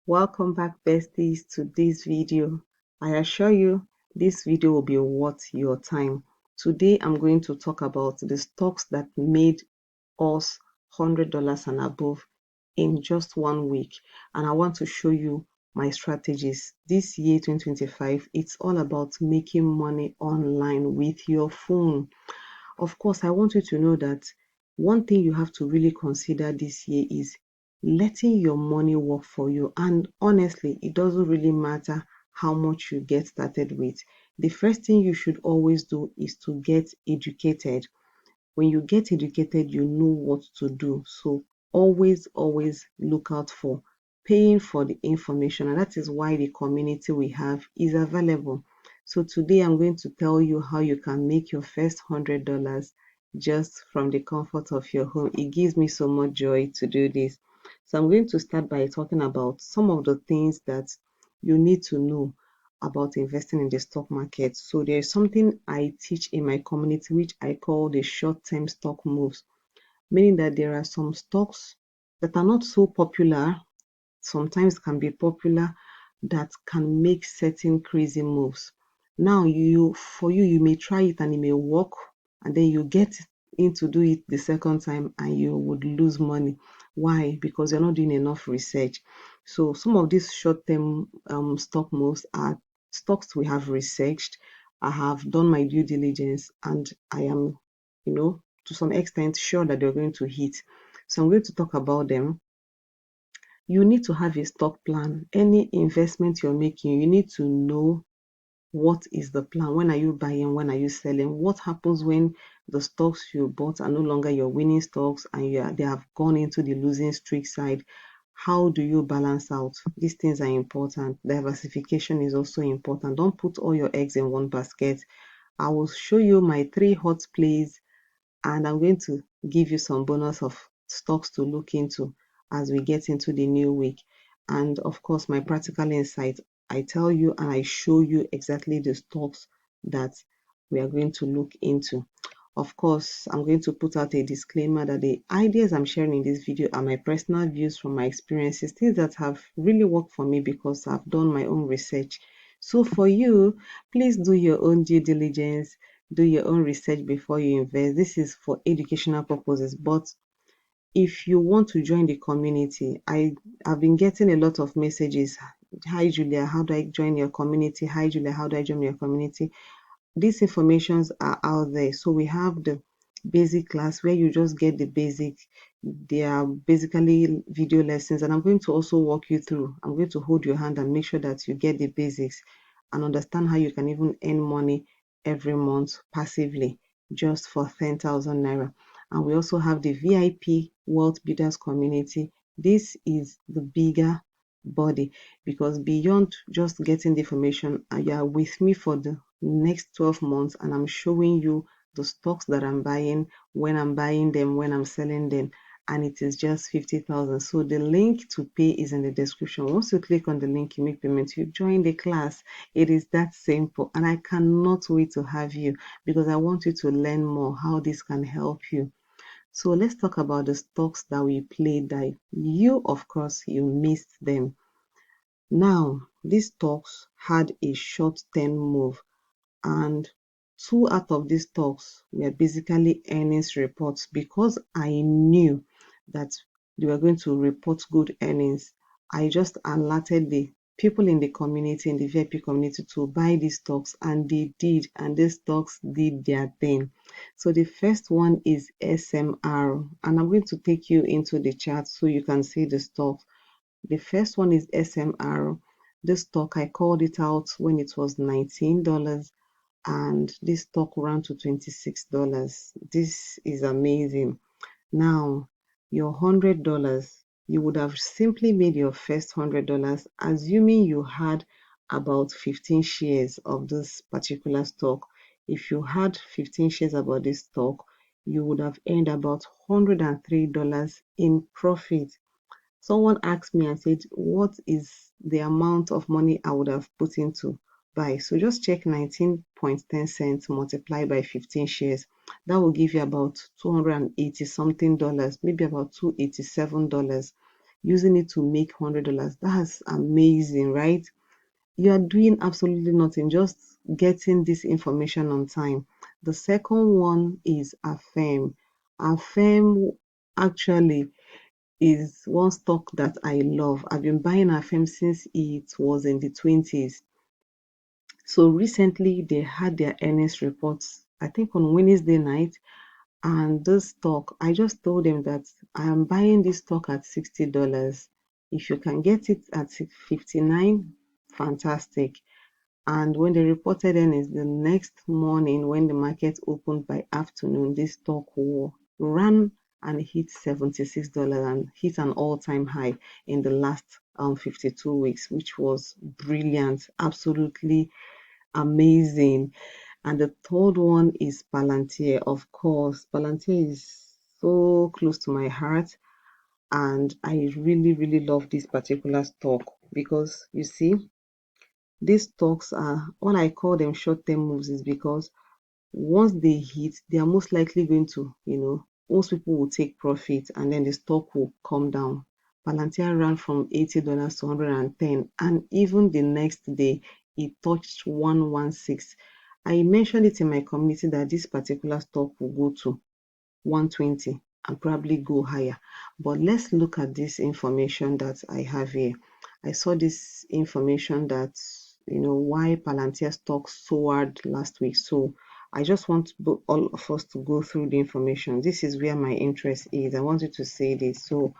Welcome back, besties, to this video. I assure you this video will be worth your time. Today I'm going to talk about the stocks that made us $100 and above in just 1 week, and I want to show you my strategies. This year 2025, it's all about making money online with your phone. Of course, I want you to know that one thing you have to really consider this year is letting your money work for you. And honestly, it doesn't really matter how much you get started with. The first thing you should always do is to get educated. When you get educated, you know what to do. So always look out for paying for the information. And that is why the community we have is available. So today I'm going to tell you how you can make your first $100 just from the comfort of your home. It gives me so much joy to do this. So I'm going to start by talking about some of the things that you need to know about investing in the stock market. So there is something I teach in my community which I call the short-term stock moves, meaning that there are some stocks that are not so popular, sometimes can be popular, that can make certain crazy moves. Now you may try it and it may work, and then you get in to do it the second time and you would lose money. Why? Because you're not doing enough research. So some of these short-term stock moves are stocks we have researched. I have done my due diligence and I am, to some extent sure that they're going to hit. So I'm going to talk about them. You need to have a stock plan. Any investment you're making, you need to know what is the plan. When are you buying? When are you selling? What happens when the stocks you bought are no longer your winning stocks and they have gone into the losing streak side? How do you balance out? These things are important. Diversification is also important. Don't put all your eggs in one basket. I will show you my 3 hot plays, and I'm going to give you some bonus of stocks to look into as we get into the new week. And of course, my practical insight, I tell you and I show you exactly the stocks that we are going to look into. Of course, I'm going to put out a disclaimer that the ideas I'm sharing in this video are my personal views from my experiences, things that have really worked for me because I've done my own research. So for you, please do your own due diligence, do your own research before you invest. This is for educational purposes, but if you want to join the community, I've been getting a lot of messages. Hi Julia, how do I join your community? Hi Julia, how do I join your community? These informations are out there. So we have the basic class where you just get the basic. They are basically video lessons, and I'm going to also walk you through. I'm going to hold your hand and make sure that you get the basics and understand how you can even earn money every month passively just for 10,000 naira. And we also have the VIP Wealth Builders community. This is the bigger body because beyond just getting the information, you are with me for the next 12 months and I'm showing you the stocks that I'm buying, when I'm buying them, when I'm selling them, and it is just 50,000. So the link to pay is in the description. Once you click on the link, you make payment, you join the class. It is that simple, and I cannot wait to have you because I want you to learn more how this can help you. So let's talk about the stocks that we played that you, of course, you missed them. Now, these stocks had a short-term move, and 2 out of these stocks were basically earnings reports. Because I knew that they were going to report good earnings, I just alerted the people in the community, in the VIP community, to buy these stocks, and they did, and these stocks did their thing. So the first one is SMR, and I'm going to take you into the chart so you can see the stocks. The first one is SMR. This stock, I called it out when it was $19, and this stock ran to $26. This is amazing. Now, your $100, you would have simply made your first $100, assuming you had about 15 shares of this particular stock. If you had 15 shares about this stock, you would have earned about $103 in profit. Someone asked me and said, what is the amount of money I would have put into buy? So just check 19.10 cents multiplied by 15 shares. That will give you about 280 something dollars, maybe about $287. using it to make $100. That's amazing, right? You are doing absolutely nothing, just getting this information on time. The second one is Affirm. Affirm actually is one stock that I love. I've been buying Affirm since it was in the 20s. So recently they had their earnings reports, I think on Wednesday night, and this stock, I just told them that I am buying this stock at $60. If you can get it at 59, fantastic. And when they reported earnings the next morning, when the market opened by afternoon, this stock ran and hit $76 and hit an all-time high in the last 52 weeks, which was brilliant, absolutely amazing. And the third one is Palantir. Of course, Palantir is so close to my heart, and I really, really love this particular stock because you see, these stocks are what I call them short-term moves is because once they hit, they are most likely going to, most people will take profit and then the stock will come down. Palantir ran from $80 to 110, and even the next day it touched 116. I mentioned it in my community that this particular stock will go to 120 and probably go higher. But let's look at this information that I have here. I saw this information that why Palantir stock soared last week. So I just want all of us to go through the information. This is where my interest is. I wanted to say this. So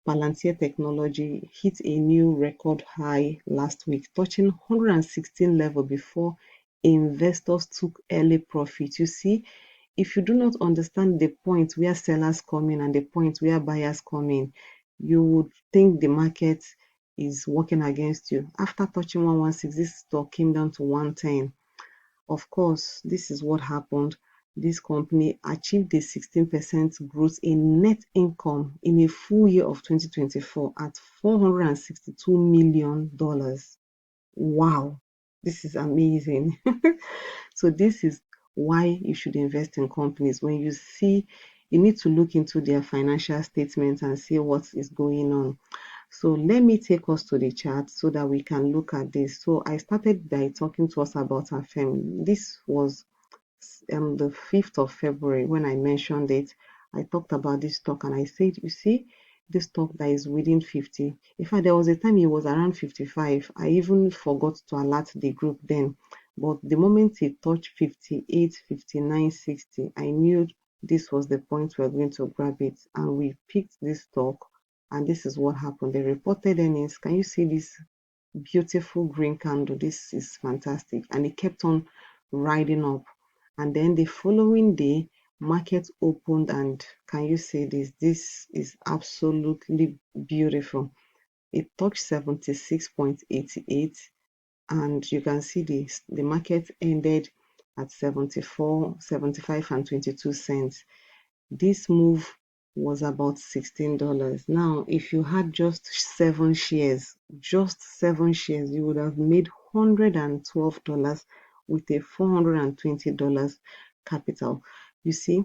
Palantir Technology hit a new record high last week, touching 116 level before investors took early profit. You see, if you do not understand the point where sellers come in and the point where buyers come in, you would think the market is working against you. After touching 116, this stock came down to 110. Of course, this is what happened. This company achieved a 16% growth in net income in a full year of 2024 at $462 million. Wow, this is amazing. So this is why you should invest in companies. When you see, you need to look into their financial statements and see what is going on. So let me take us to the chart so that we can look at this. So I started by talking to us about Affirm. This was the 5th of February when I mentioned it. I talked about this stock and I said, you see, this stock that is within 50. In fact, there was a time it was around 55. I even forgot to alert the group then. But the moment it touched 58, 59, 60, I knew this was the point we were going to grab it. And we picked this stock. And this is what happened. They reported earnings. Can you see this beautiful green candle? This is fantastic. And it kept on riding up. And then the following day, market opened, and can you see this? This is absolutely beautiful. It touched 76.88, and you can see the market ended at 74, 75 and 22 cents. This move was about $16. Now, if you had just seven shares, you would have made $112 with a $420 capital. You see,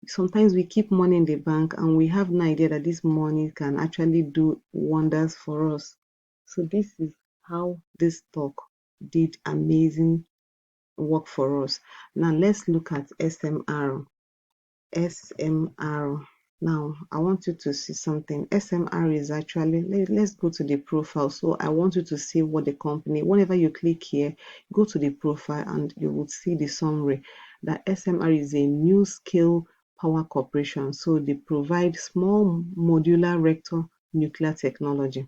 sometimes we keep money in the bank and we have no idea that this money can actually do wonders for us. So this is how this stock did amazing work for us. Now let's look at SMR. SMR. Now, I want you to see something. SMR is actually, let's go to the profile. So I want you to see what the company, whenever you click here, go to the profile and you would see the summary that SMR is a new scale power corporation. So they provide small modular reactor nuclear technology.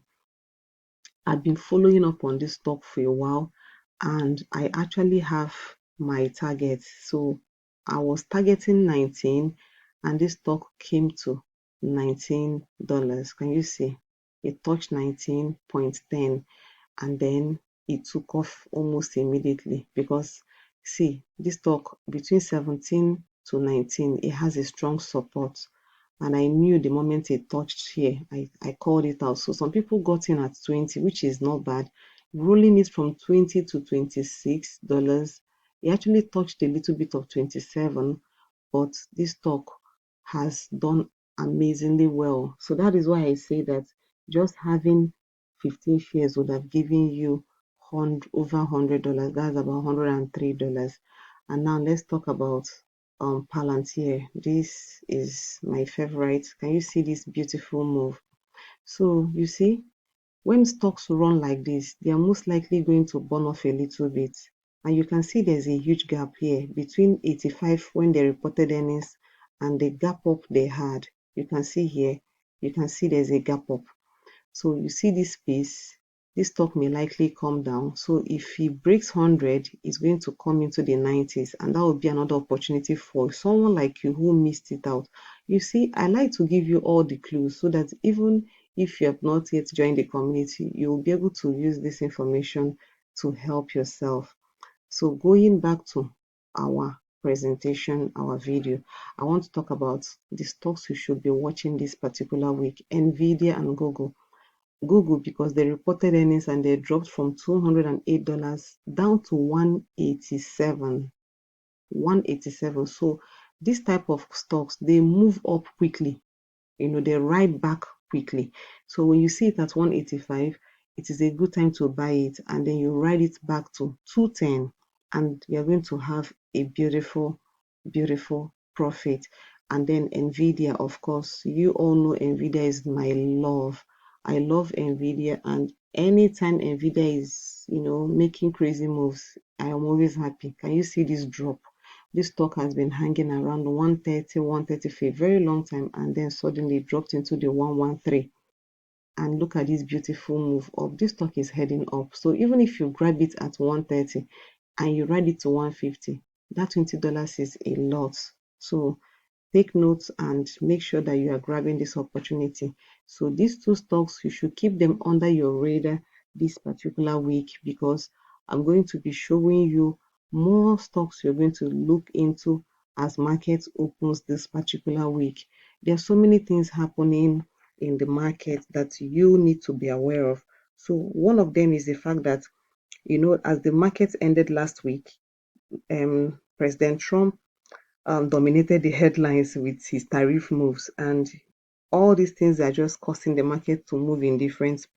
I've been following up on this stock for a while and I actually have my targets. So I was targeting 19 and this stock came to $19. Can you see? It touched 19.10 and then it took off almost immediately because see, this stock between 17 to 19, it has a strong support, and I knew the moment it touched here, I called it out. So some people got in at 20, which is not bad. Rolling it from 20 to $26, it actually touched a little bit of 27, but this stock has done amazingly well. So that is why I say that Just having 15 shares would have given you over $100. That's about $103. And now let's talk about Palantir. This is my favorite. Can you see this beautiful move? So you see, when stocks run like this, they are most likely going to burn off a little bit. And you can see there's a huge gap here between 85 when they reported earnings and the gap up they had. You can see here, you can see there's a gap up. So you see this space, this stock may likely come down. So if he breaks 100, it's going to come into the 90s, and that will be another opportunity for someone like you who missed it out. You see, I like to give you all the clues so that even if you have not yet joined the community, you'll be able to use this information to help yourself. So going back to our presentation, our video, I want to talk about the stocks you should be watching this particular week: Nvidia and Google, because they reported earnings and they dropped from $208 down to 187. 187. So this type of stocks, they move up quickly. They ride back quickly. So when you see it at 185, it is a good time to buy it, and then you ride it back to 210, and you're going to have a beautiful, beautiful profit. And then Nvidia, of course, you all know Nvidia is my love. I love Nvidia, and anytime Nvidia is, making crazy moves, I am always happy. Can you see this drop? This stock has been hanging around 130, 130 for a very long time, and then suddenly dropped into the 113. And look at this beautiful move up. This stock is heading up. So even if you grab it at 130 and you ride it to 150, that $20 is a lot. So take notes and make sure that you are grabbing this opportunity. So these two stocks, you should keep them under your radar this particular week, because I'm going to be showing you more stocks you're going to look into as market opens this particular week. There are so many things happening in the market that you need to be aware of. So one of them is the fact that, as the market ended last week, President Trump dominated the headlines with his tariff moves, and all these things are just causing the market to move in different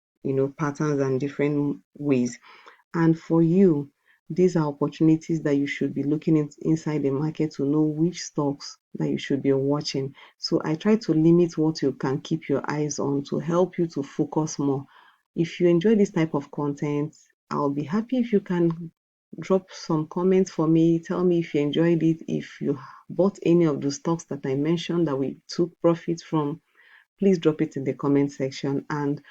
patterns and different ways. And for you, these are opportunities that you should be looking inside the market to know which stocks that you should be watching. So I try to limit what you can keep your eyes on to help you to focus more. If you enjoy this type of content, I'll be happy if you can drop some comments for me. Tell me if you enjoyed it, if you bought any of the stocks that I mentioned that we took profit from. Please drop it in the comment section, and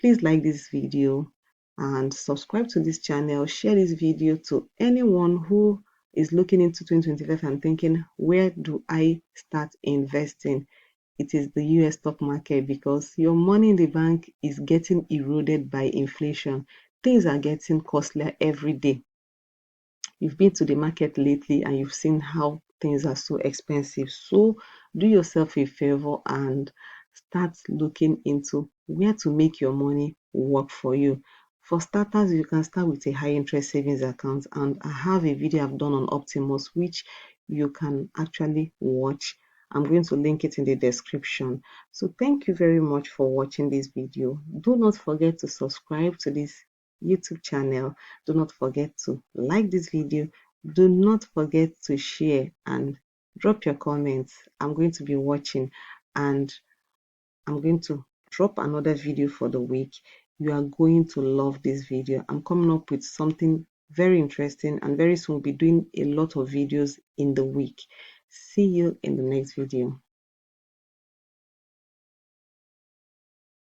please like this video and subscribe to this channel. Share this video to anyone who is looking into 2025 and thinking, where do I start investing? It is the US stock market, because your money in the bank is getting eroded by inflation. Things are getting costlier every day. You've been to the market lately and you've seen how things are so expensive. So do yourself a favor and start looking into where to make your money work for you. For starters, you can start with a high interest savings account, and I have a video I've done on Optimus which you can actually watch. I'm going to link it in the description. So thank you very much for watching this video. Do not forget to subscribe to this YouTube channel. Do not forget to like this video. Do not forget to share and drop your comments. I'm going to be watching, and I'm going to drop another video for the week. You are going to love this video. I'm coming up with something very interesting, and very soon we'll be doing a lot of videos in the week. See you in the next video.